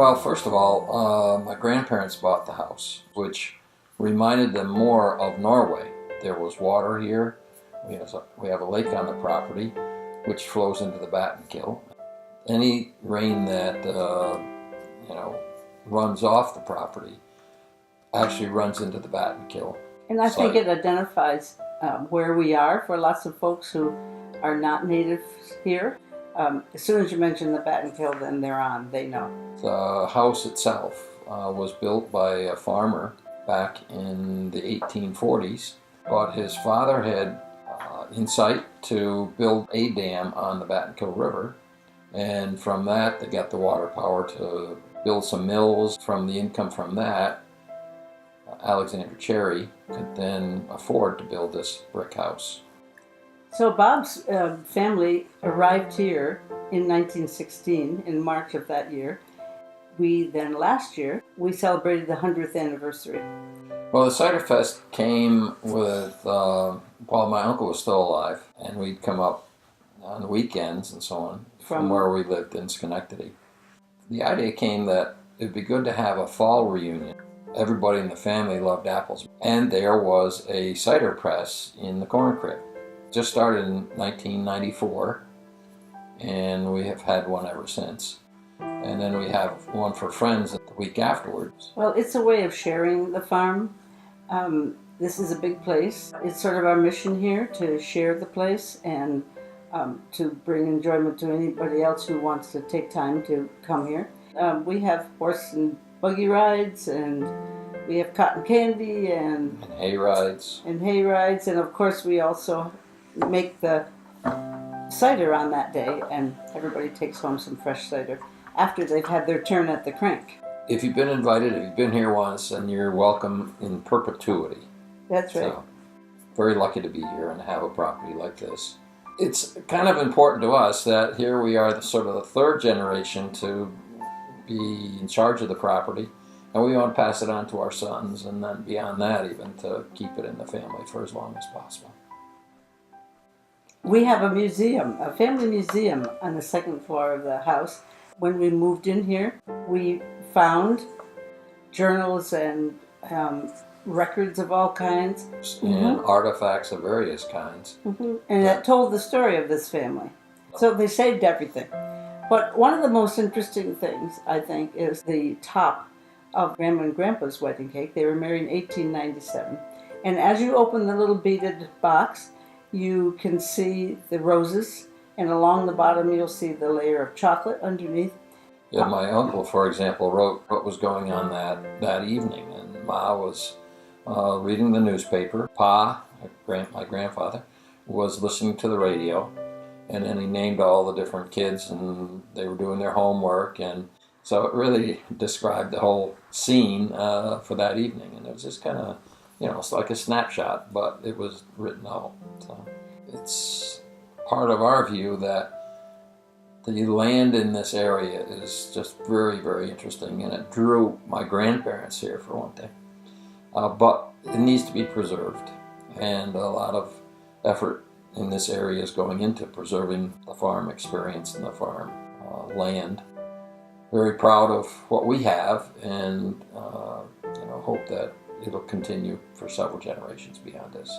Well, first of all, my grandparents bought the house, which reminded them more of Norway. There was water here. We have a lake on the property, which flows into the Battenkill. Any rain that runs off the property actually runs into the Battenkill. And I think it identifies where we are for lots of folks who are not natives here. As soon as you mention the Battenkill, then they're on. They know. The house itself was built by a farmer back in the 1840s, but his father had insight to build a dam on the Battenkill River, and from that they got the water power to build some mills. From the income from that, Alexander Cherry could then afford to build this brick house. So Bob's family arrived here in 1916, in March of that year. Last year, we celebrated the 100th anniversary. Well, the Cider Fest came with, while my uncle was still alive, and we'd come up on the weekends and so on from where we lived in Schenectady. The idea came that it'd be good to have a fall reunion. Everybody in the family loved apples, and there was a cider press in the corn crib. Just started in 1994, and we have had one ever since. And then we have one for friends the week afterwards. Well, it's a way of sharing the farm. This is a big place. It's sort of our mission here to share the place and to bring enjoyment to anybody else who wants to take time to come here. We have horse and buggy rides, and we have cotton candy and hay rides. And of course we also make the cider on that day, and everybody takes home some fresh cider after they've had their turn at the crank. If you've been invited, if you've been here once, and you're welcome in perpetuity. That's right. So, very lucky to be here and have a property like this. It's kind of important to us that here we are, sort of the third generation to be in charge of the property, and we want to pass it on to our sons, and then beyond that even to keep it in the family for as long as possible. We have a museum, a family museum on the second floor of the house. When we moved in here, we found journals and records of all kinds. And artifacts of various kinds. And that told the story of this family. So they saved everything. But one of the most interesting things, I think, is the top of Grandma and Grandpa's wedding cake. They were married in 1897. And as you open the little beaded box, you can see the roses, and along the bottom you'll see the layer of chocolate underneath. Yeah, my uncle, for example, wrote what was going on that evening, and Ma was reading the newspaper. Pa, my grandfather, was listening to the radio, and then he named all the different kids, and they were doing their homework, and so it really described the whole scene for that evening, and it was just kind of, it's like a snapshot, but it was written out. So it's part of our view that the land in this area is just very, very interesting, and it drew my grandparents here for one thing. But it needs to be preserved, and a lot of effort in this area is going into preserving the farm experience and the farm land. Very proud of what we have, and hope that it'll continue for several generations beyond us.